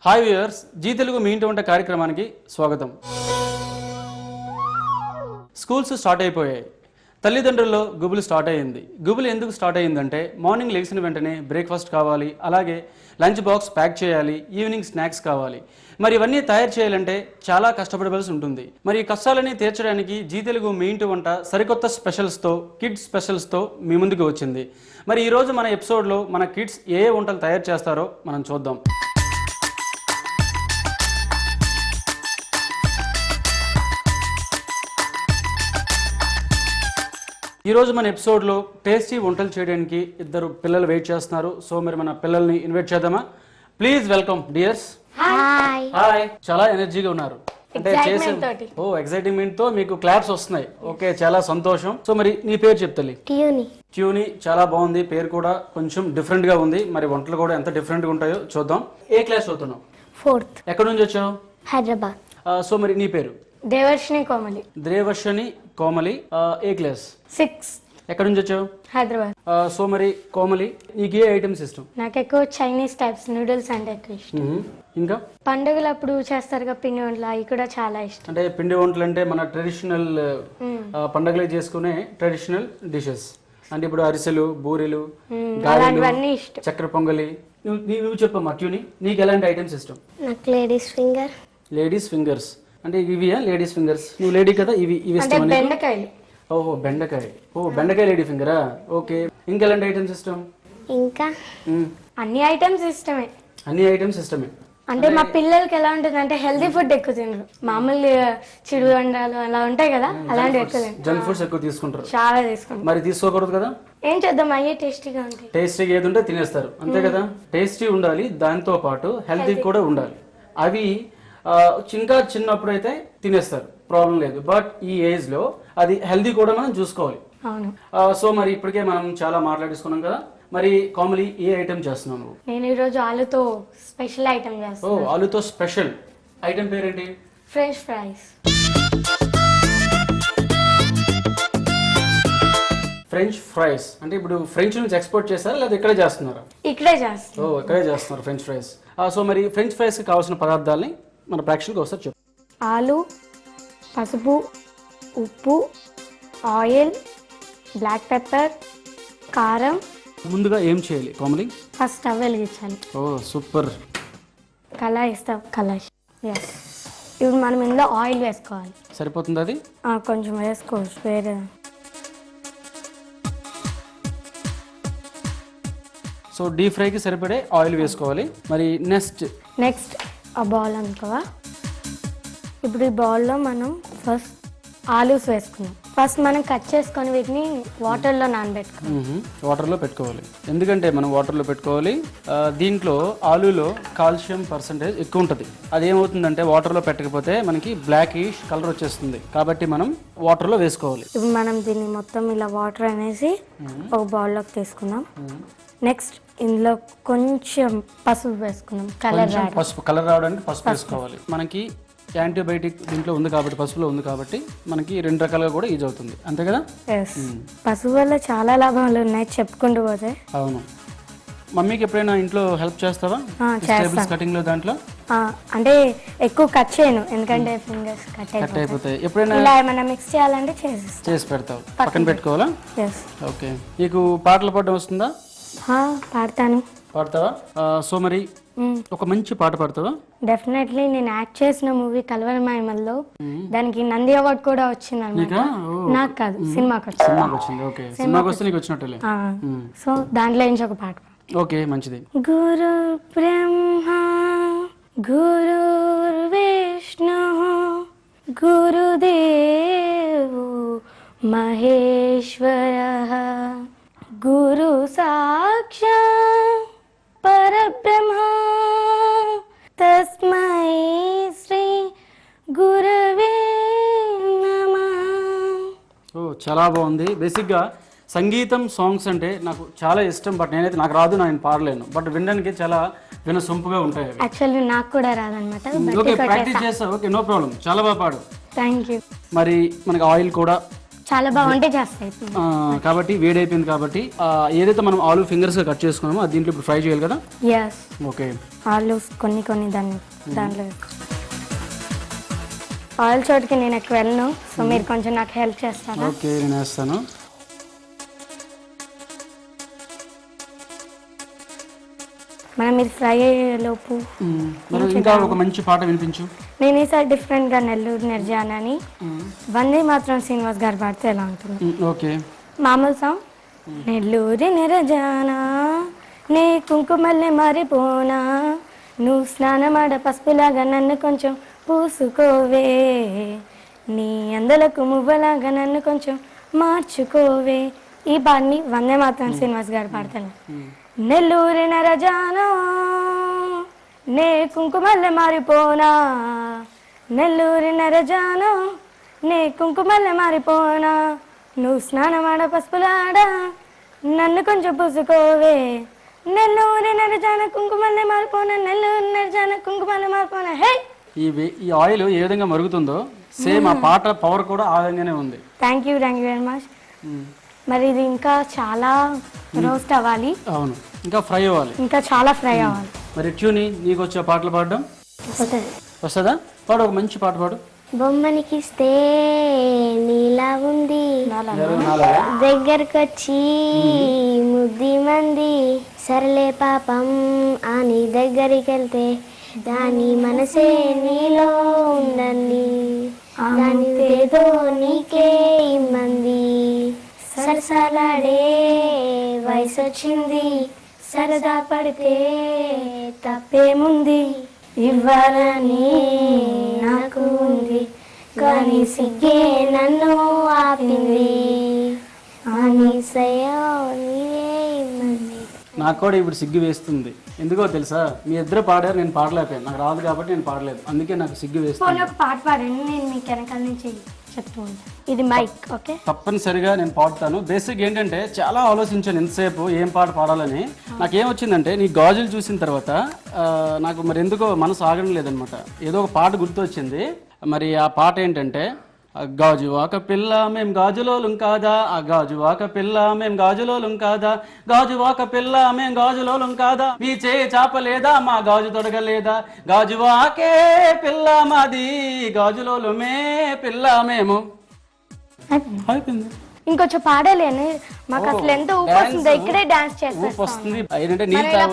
Hi viewers, G Telugu మీ ఇంటి వంట కార్యక్రమానికి స్వాగతం. స్కూల్స్ స్టార్ట్ అయిపోయాయి. తల్లిదండ్రుల్లో గుబులు స్టార్ట్ అయ్యింది. గుబులు ఎందుకు స్టార్ట్ అయ్యిందంటే మార్నింగ్ లెగిసిన వెంటనే బ్రేక్ఫాస్ట్ కావాలి, అలాగే లంచ్ బాక్స్ ప్యాక్ చేయాలి, ఈవినింగ్ స్నాక్స్ కావాలి. మరి ఇవన్నీ తయారు చేయాలంటే చాలా కష్టపడవలసి ఉంటుంది. మరి ఈ కష్టాలని తీర్చడానికి జీ తెలుగు మీ ఇంటి వంట సరికొత్త స్పెషల్స్తో, కిడ్స్ స్పెషల్స్తో మీ ముందుకు వచ్చింది. మరి ఈరోజు మన ఎపిసోడ్లో మన కిడ్స్ ఏ వంటలు తయారు చేస్తారో మనం చూద్దాం. ఈరోజు మన ఎపిసోడ్లో టేస్టీ వంటలు చేయడానికి ఇద్దరు పిల్లలు వెయిట్ చేస్తున్నారు. సో మరి మన పిల్లల్ని ఇన్వైట్ చేద్దామా? Please welcome dears. హాయ్. చాలా ఎనర్జీగా ఉన్నారు అంటే ఎక్సైట్మెంట్ తో మీకు క్లాప్స్ వస్తున్నాయి. ఓకే, చాలా సంతోషం. సో మరి నీ పేరు చెప్తలే. ట్యూని. చాలా బాగుంది పేరు, కూడా కొంచెం డిఫరెంట్ గా ఉంది. మరి వంటలు కూడా ఎంత డిఫరెంట్ గా ఉంటాయో చూద్దాం. ఏ క్లాస్ చదువుతున్నావు? 4th. ఎక్కడి నుంచి వచ్చావు? హైదరాబాద్. సో మరి నీ పేరు? దేవర్షిని కోమలి. దేవర్షిని కోమలి. ఏ క్లాస్? 6th. ఎక్కడి నుంచి వచ్చావు? హైదరాబాద్. సో మరి కోమలి, నీకు ఏ ఐటమ్స్ ఇష్టం? నాకు ఎక్కువ చైనీస్ టైప్స్ నూడిల్స్ అంటే ఎక్కువ ఇష్టం. ఇంకా పండుగలప్పుడు చేస్తారు పిండి వంటలు, అవి కూడా చాలా ఇష్టం. అంటే పిండి వంటలు అంటే మన ట్రెడిషనల్ పండుగలు చేసుకునే ట్రెడిషనల్ డిషెస్ అంటే ఇప్పుడు అరిసెలు, బూరెలు, అలాంటివన్నీ ఇష్టం. చక్కెర పొంగలి. నువ్వు చెప్పమ్మా ట్యూని, నీకు ఎలాంటి ఐటమ్స్ ఇష్టం? నాకు లేడీస్ ఫింగర్. లేడీస్ ఫింగర్స్ అంటే ఇవియా? Ladies fingers. నువ్వు లేడీ కదా, ఇవి ఇష్టం? బెండకాయలు. ఓహో, బెండకాయ. బెండకాయ లేడీ ఫింగరా? ఓకే. ఇంకా ఎలాంటి ఐటమ్స్ ఇష్టం? ఇంకా అన్ని ఐటమ్స్ ఇష్టమే. అన్ని ఐటమ్స్ ఇష్టమే అంటే మా పిల్లలకి ఎలా ఉంటుంది అంటే హెల్తీ ఫుడ్ ఎక్కువ తినరు. మామూలుగా చిరు వండాలు అలా ఉంటాయి కదా, అలాంటివి ఎక్కువ తినరు. జంక్ ఫుడ్స్ ఎక్కువ తీసుకుంటారు. చాలా తీసుకుంటారు. మరి తీసుకోకూడదు కదా. ఏం చేద్దాం, అయ్యే టేస్టీగా ఉంటాయి. టేస్టీగా ఏది ఉంటే తినేస్తారు, అంతే కదా. టేస్టీ ఉండాలి, దాంతో పాటు హెల్తీ కూడా ఉండాలి. అవి ఇంకా చిన్నప్పుడు అయితే తినేస్తారు, ప్రాబ్లం లేదు. బట్ ఈ ఏజ్ లో అది హెల్తీ కూడా మనం చూసుకోవాలి. సో మరి ఇప్పటికే మనం చాలా మాట్లాడేసుకున్నాం కదా. మరి కామలీ, ఏ ఐటమ్ చేస్తున్నావు నువ్వు? నేను ఈరోజు ఆలుతో స్పెషల్ ఐటమ్ చేస్తాను. ఆలుతో స్పెషల్ ఐటమ్ పేరేంటి? French fries. ఫ్రెంచ్ ఫ్రైస్ అంటే ఇప్పుడు ఫ్రెంచ్ నుంచి ఎక్స్పోర్ట్ చేస్తారా లేదా ఇక్కడే చేస్తున్నారా? ఇక్కడే చేస్తారు. ఇక్కడే చేస్తున్నారు ఫ్రెంచ్ ఫ్రైస్. సో మరి ఫ్రెంచ్ ఫ్రైస్ కి కావాల్సిన పదార్థాలని మన ప్రేక్షకులకు ఒకసారి చెప్పు. ఆలు, పసుపు, ఉప్పు, ఆయిల్, బ్లాక్ పెప్పర్, కారం. ముందుగా ఏం చేయాలి కోమలి? ఫస్ట్ స్టవ్ వెలిగించాలి. సూపర్. కళాయి ఇస్తాం. కళాయి. ఇప్పుడు మనం ఇందులో ఆయిల్ వేసుకోవాలి. సరిపోతుంది అది? కొంచెం వేసుకోవచ్చు. వేరే సో డీప్ ఫ్రైకి సరిపడే ఆయిల్ వేసుకోవాలి. మరి నెక్స్ట్ ఆ బౌల్ అనుకోవా. ఇప్పుడు ఈ బౌల్లో మనం ఫస్ట్ ఆలూస్ వేసుకున్నాం. ఫస్ట్ మనం కట్ చేసుకొని వీటిని వాటర్లో నానబెట్టుకోవాలి. వాటర్లో పెట్టుకోవాలి. ఎందుకంటే మనం వాటర్లో పెట్టుకోవాలి. దీంట్లో ఆలూలో కాల్షియం పర్సంటేజ్ ఎక్కువ ఉంటుంది. అదేమవుతుందంటే వాటర్లో పెట్టకపోతే మనకి బ్లాకిష్ కలర్ వచ్చేస్తుంది. కాబట్టి మనం వాటర్లో వేసుకోవాలి. ఇప్పుడు మనం దీన్ని మొత్తం ఇలా వాటర్ అనేసి ఒక బౌల్లోకి తీసుకున్నాం. నెక్స్ట్ ఇందులో కొంచెం పసుపు వేసుకున్నాం. కలర్ రావడానికి పసుపు వేసుకోవాలి. మనకి యాంటీబయాటిక్ దీంట్లో ఉంది కాబట్టి, పసుపులో ఉంది కాబట్టి మనకి 2 రకాలుగా కూడా యూజ్ అవుతుంది, అంతే కదా. పసుపు వల్ల చాలా లాభాలు ఉన్నాయి చెప్పుకుంటూ పోతే. అవును. మమ్మీకి ఎప్పుడైనా ఇంట్లో హెల్ప్ చేస్తావా కటింగ్ లో? దాంట్లో అంటే ఎక్కువ కట్ చేయను, ఎందుకంటే ఫింగర్స్ కట్ అయిపోతాయి. ఎప్పుడైనా ఇలా ఏమైనా మిక్స్ చేయాలంటే చేసి పెడతావు, పక్కన పెట్టుకోవాలా? ఓకే. నీకు పాటలు పాడడం వస్తుందా? పాడతాను. పాడతావా? సో మరి ఒక మంచి పాట పాడతావా? డెఫినెట్లీ. నేను యాక్ట్ చేసిన మూవీ కలవరమాయమల్లో దానికి నంది అవార్డు కూడా వచ్చింది అన్నమాట. నాకు కాదు, సినిమాకి వచ్చింది. ఓకే, సినిమాకి వస్తే నీకు వచ్చినట్లే. సో దాంట్లో నుంచి ఒక పాట. ఓకే, మంచిది. గురు బ్రహ్మ గురు విష్ణు గురుదేవో మహేశ్వర గురు సాక్షాత్ పరబ్రహ్మ తస్మై శ్రీ గురవే నమః. చాలా బాగుంది. బేసిక్గా సంగీతం సాంగ్స్ అంటే నాకు చాలా ఇష్టం. బట్ నాకు రాదు, నేను పాడలేను. బట్ వినడానికి చాలా వినసొంపుగా ఉంటాయి. యాక్చువల్లీ నాకు కూడా రాదన్నమాట. ఓకే, ప్రాక్టీస్ చేస్తా. Okay, no problem. చాలా బాగా పాడు. Thank you. మరి మనకి ఆయిల్ కూడా చాలా బాగుంటే చేస్తాయి. కాబట్టి వేడి అయిపోయింది కాబట్టి ఏదైతే మనం ఆలు ఫింగర్స్గా కట్ చేసుకున్నామో అది దీంట్లో ఇప్పుడు ఫ్రై చేయాలి కదా. Yes, okay. ఆలు కొన్ని దాంట్లో ఆయిల్ చోటుకి నేను ఎక్కువ వెళ్ళను, సో మీరు కొంచెం నాకు హెల్ప్ చేస్తారా? ఓకే, నేను వేస్తాను. మనం ఇది ఫ్రై అయ్యేలోపు ఇంకా ఒక మంచి పాట వినిపించు. నేను ఈసారి డిఫరెంట్గా నెల్లూరు నిర్జాన అని వందే మాత్రం శ్రీనివాస్ గారు పాడితే ఎలా ఉంటుంది? ఓకే. మామూలు సాంగ్. నెల్లూరి నిర్జాన నీ కుంకుమల్లె మారిపోనా, నువ్వు స్నానమాడ పసుపులాగా నన్ను కొంచెం పూసుకోవే, నీ అందలకు మువ్వలాగా నన్ను కొంచెం మార్చుకోవే. ఈ పాటని వందే మాత్రం శ్రీనివాస్ గారు పాడతాను. నెల్లూరి నరజానా నే కుంకుమల్లె మారిపోనా, నెల్లూరి నరజానా నే కుంకుమల్లె మారిపోనా, నువ్వు స్నానమాడ పసుపులాడా నన్ను కొంచెం పూసుకోవే, నెల్లూరి నరజాన కుంకుమల్లె మారిపోనా, నెల్లూరి నరజాన కుంకుమల్లె మారిపోనా. హే, ఈ ఆయిల్ ఏ విధంగా మరుగుతుందో సేమ్ ఆ పాట పవర్ కూడా ఆ విధంగానే ఉంది. Thank you very much. మరి ఇది ఇంకా చాలా రోస్ట్ అవ్వాలి. అవును, ఇంకా ఫ్రై అవ్వాలి, ఇంకా చాలా ఫ్రై అవ్వాలి. మరి ట్యూని నీకు వచ్చే పాటలు పాడడం వస్తుందా? పాడు, ఒక మంచి పాట పాడు. బొమ్మనికిస్తే నీలా ఉంది, దగ్గరకొచ్చి ముద్ది మంది, సరలే పాపం అని దగ్గరికి వెళ్తే దాని మనసే నీలో ఉండండి, దాని ఏదో నీకే ఇమ్మంది, సరసాలాడే వయసు వచ్చింది, సరదా పడితే తప్పేముంది, ఇవ్వాలని నాకు ఉంది కానీ సిగ్గే నన్ను ఆపింది, నాకు కూడా ఇప్పుడు సిగ్గు వేస్తుంది. ఎందుకో తెలుసా, మీ ఇద్దరు పాడారు, నేను పాడలేకపోయాను. నాకు రాదు కాబట్టి నేను పాడలేదు, అందుకే నాకు సిగ్గు వేస్తుంది. ఒక పాట పాడండి, నేను మీకు వెనకాల నుంచి చెప్తూ ఉంటాను. ఇది మైక్. ఓకే, తప్పనిసరిగా నేను పాడతాను. బేసిక్ ఏంటంటే చాలా ఆలోచించాను ఎంతసేపు ఏం పాట పాడాలని. నాకేమొచ్చిందంటే నీ గాజులు చూసిన తర్వాత నాకు మరి ఎందుకో మనసు ఆగడం లేదనమాట. ఏదో ఒక పాట గుర్తు వచ్చింది. మరి ఆ పాట ఏంటంటే, గాజువాక పిల్ల మేం గాజులోలం కాదా, ఆ గాజువాక పిల్ల మేం గాజులోలం కాదా, గాజువాక పిల్ల మేం గాజులోలం కాదా, మీ చాపలేదా మా గాజు తొడగలేదా, గాజువాకే పిల్ల మాది గాజులోలమే పిల్ల మేము. అయిపోయింది. ఇంకొంచెం పాడాలి అని మాకు అసలు ఎంత ఊపు వస్తుందో, ఇక్కడే డాన్స్ చేస్తుంది.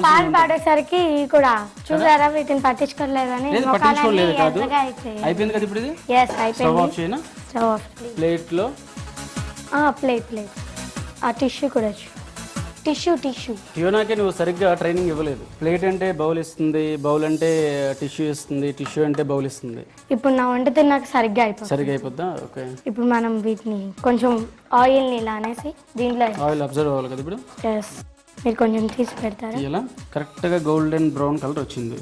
పాట పాడేసరికి కూడా చూసారా, వీటిని పట్టించుకోలేదని అయిపోయింది కదా ఇప్పుడు. ప్లేట్ లో ప్లేట్ ఆ టిష్యూ కూడా టిష్యూ టియోనాకే నువ్వు సరిగ్గా ట్రైనింగ్ ఇవ్వలేదు. ప్లేట్ అంటే బౌల్ ఇస్తుంది, బౌల్ అంటే టిష్యూ ఇస్తుంది, టిష్యూ అంటే బౌల్ ఇస్తుంది. ఇప్పుడు నా వంట నాకు సరిగ్గా అయిపోద్దా? ఓకే. ఇప్పుడు మనం వీటిని కొంచెం ఆయిల్ ని ఇలా అనేసి దీంట్లో ఆయిల్ అబ్జర్వ్ అవ్వాలి కదా ఇప్పుడు. మీరు కొంచెం తీసి పెడతారా? ఇలా కరెక్ట్ గా గోల్డెన్ బ్రౌన్ కలర్ వచ్చింది.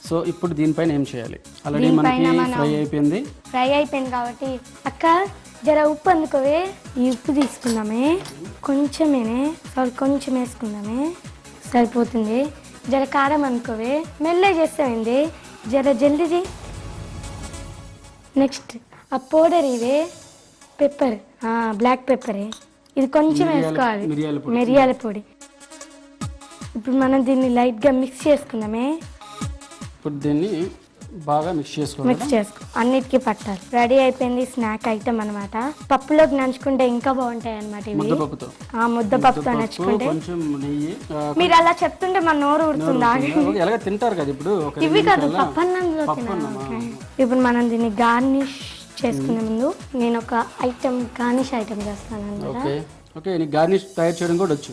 సో ఇప్పుడు దీనిపైన ఏం చేయాలి? ఆల్రెడీ మనకి ఫ్రై అయిపోయింది కాబట్టి అక్క జర ఉప్పు అందుకోవే. ఈ ఉప్పు తీసుకుందామే, కొంచెం వేసుకుందామే, సరిపోతుంది. జర కారం అనుకోవే, మెల్లగా చేస్తామండి, జర జల్దీ చేయి. నెక్స్ట్ ఆ పౌడర్ ఇవే, పెప్పర్, బ్లాక్ పెప్పరే, ఇది కొంచెం వేసుకోవాలి, మిరియాల పొడి. ఇప్పుడు మనం దీన్ని లైట్గా మిక్స్ చేసుకుందామే. ఇప్పుడు దీన్ని బాగా మిక్స్ చేసుకో, అన్నిటికీ పట్టాలి. రెడీ అయిపోయింది స్నాక్ ఐటమ్ అనమాట. పప్పులోకి నంచుకుంటే ఇంకా బాగుంటాయి అనమాట ఇవి. ముద్దపప్పుతో నంచుకుంటే. మీరు అలా చెప్తుంటే మన నోరు ఊరుతుందా? తింటారు కదా ఇప్పుడు. ఇవి కాదు, పప్పు అన్నంలో. ఇప్పుడు మనం దీన్ని గార్నిష్ చేసుకునే ముందు నేను ఒక ఐటమ్ గార్నిష్ ఐటమ్ చేస్తాను. గార్నిష్ తయారు చేయడం కూడా వచ్చు.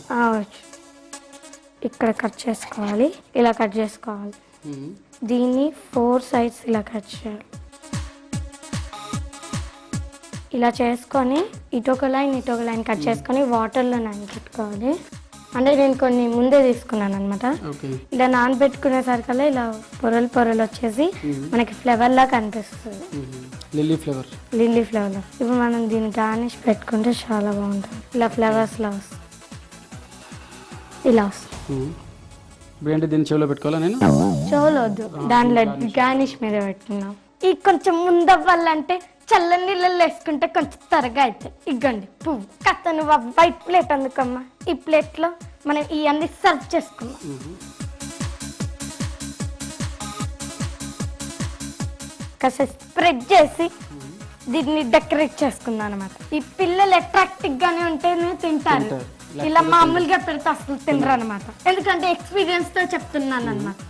ఇక్కడ కట్ చేసుకోవాలి, ఇలా కట్ చేసుకోవాలి. దీన్ని 4 sides ఇలా కట్ చేయాలి. ఇలా చేసుకొని ఇటొక లైన్ కట్ చేసుకొని వాటర్లో నానబెట్టుకోవాలి. అంటే నేను కొన్ని ముందే తీసుకున్నాను అనమాట. ఇలా నానబెట్టుకునేసరికల్లా ఇలా పొరలు వచ్చేసి మనకి ఫ్లేవర్ లా కనిపిస్తుంది. Lily flavour. ఇప్పుడు మనం దీన్ని గార్నిష్ పెట్టుకుంటే చాలా బాగుంటుంది. ఇలా ఫ్లేవర్స్ లా వస్తుంది, ఇలా వస్తుంది. దీన్ని చెవులో పెట్టుకోవాలా? నేను చెవులో వద్దు, దాంట్లో గార్నిష్ మీద పెట్టుకున్నాం. ఈ కొంచెం ముందవ్వాలంటే చల్లని నీళ్ళల్లో వేసుకుంటే కొంచెం త్వరగా అవుతాయి. ఇగ్గండి పువ్వు కథ. నువ్వు వైట్ ప్లేట్ అందుకమ్మా. ఈ ప్లేట్లో మనం ఇవన్నీ సర్వ్ చేసుకున్నాం. కాస్త స్ప్రెడ్ చేసి దీన్ని డెకరేట్ చేసుకుందాం అనమాట. ఈ పిల్లలు అట్రాక్టివ్ గానే ఉంటేనే తింటారు. ఇలా మామూలుగా పెడితే అసలు తినరు అనమాట. ఎందుకంటే ఎక్స్పీరియన్స్ తో చెప్తున్నాను అనమాట.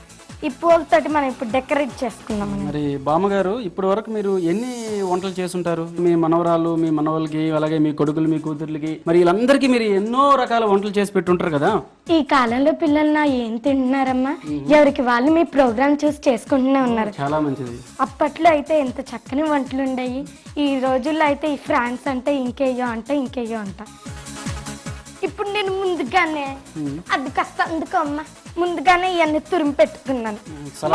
ఈ పూలతోటి మనం ఇప్పుడు డెకరేట్ చేసుకుందాం. మరి బామ్మగారు ఇప్పటి వరకు మీరు ఎన్ని వంటలు చేసుంటారు? మీ మనవరాలు, మీ మనవలకి, అలాగే మీ కొడుకులు, మీ కూతుర్లకి, మరి వీళ్ళందరికీ మీరు ఎన్నో రకాల వంటలు చేసి పెట్టుంటారు కదా. ఈ కాలంలో పిల్లలు నా ఏం తింటున్నారమ్మా? ఎవరికి వాళ్ళు మీ ప్రోగ్రామ్ చూసి చేసుకుంటూనే ఉన్నారు. చాలా మంచిది. అప్పట్లో అయితే ఎంత చక్కని వంటలు ఉండేవి. ఈ రోజుల్లో అయితే ఈ ఫ్రాన్స్ అంటే ఇంకేయో అంట. ఇప్పుడు నేను ముందుగానే అది కాస్త అందుకో అమ్మా, ముందుగానే ఇవన్నీ తురిమి పెట్టుకున్నాను.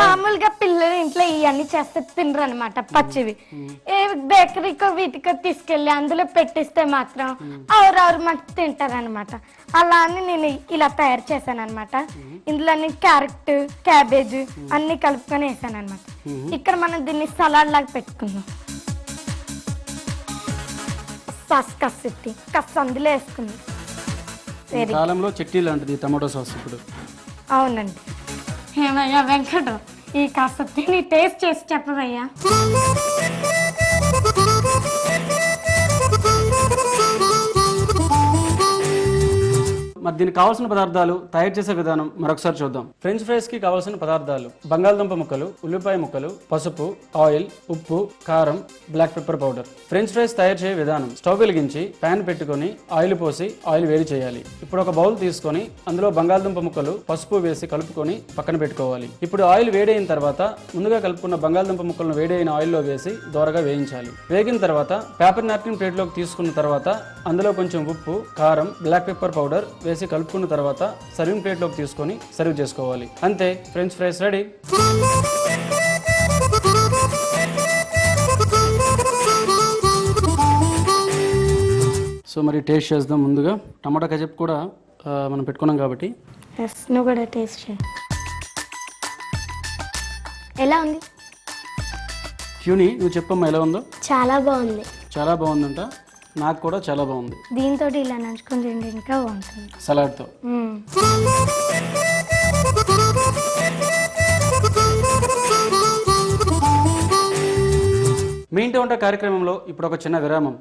మామూలుగా పిల్లలు ఇంట్లో ఇవన్నీ చేస్తే తినరు అనమాట. పచ్చివి ఏ బేకరీకో వీటికో తీసుకెళ్ళి అందులో పెట్టిస్తే మాత్రం ఎవరెవరు మంచి తింటారనమాట. అలా అని నేను ఇలా తయారు చేశాను అనమాట. ఇందులో క్యారెట్, క్యాబేజ్ అన్ని కలుపుకొని వేసాను అనమాట. ఇక్కడ మనం దీన్ని సలాడ్ లాగా పెట్టుకుందాం. సాస్ కాస్త అందులో వేసుకుందాం. కాలంలో చట్నీ లాంటిది టమాటో సాస్ ఇప్పుడు. అవునండి. ఏమయ్యా వెంకట, ఈ కాస్త తిని టేస్ట్ చేసి చెప్పవయ్యా. మరి దీనికి కావాల్సిన పదార్థాలు, తయారు చేసే విధానం మరొకసారి చూద్దాం. ఫ్రెంచ్ ఫ్రైస్ కి కావాల్సిన పదార్థాలు: బంగాళదుంప ముక్కలు, ఉల్లిపాయ ముక్కలు, పసుపు, ఆయిల్, ఉప్పు, కారం, black pepper powder. French fries తయారు చేసే విధానం: స్టవ్ వెలిగించి ప్యాన్ పెట్టుకొని ఆయిల్ పోసి ఆయిల్ వేడి చేయాలి. ఇప్పుడు ఒక బౌల్ తీసుకొని అందులో బంగాళదుంప ముక్కలు, పసుపు వేసి కలుపుకొని పక్కన పెట్టుకోవాలి. ఇప్పుడు ఆయిల్ వేడైన తర్వాత ముందుగా కలుపుకున్న బంగాళదుంప ముక్కలను వేడైన ఆయిల్లో వేసి దోరగా వేయించాలి. వేగిన తర్వాత పేపర్ నాప్కిన్ ప్లేట్లోకి తీసుకున్న తర్వాత అందులో కొంచెం ఉప్పు, కారం, బ్లాక్ పెప్పర్ పౌడర్ వేసి కలుపుకున్న తర్వాత సర్వింగ్ ప్లేట్లోకి తీసుకొని సర్వ్ చేసుకోవాలి. అంతే, ఫ్రెంచ్ ఫ్రైస్ రెడీ. సో మరి టేస్ట్ చేద్దాం. ముందుగా టమాటా కచప్ కూడా మనం పెట్టుకున్నాం కాబట్టి నువ్వు కూడా టేస్ట్ చేయి. ఎలా ఉంది? క్యూని, నువ్వు చెప్పమ్మా ఎలా ఉందో. చాలా బాగుంది. చాలా బాగుందంట. నాకు కూడా చాలా బాగుంది. దీంతో ఇలా నంచుకొని తింటే ఇంకా బాగుంటుంది సలాడ్తో. మీ ఇంటి వంట కార్యక్రమంలో ఇప్పుడు ఒక చిన్న విరామం.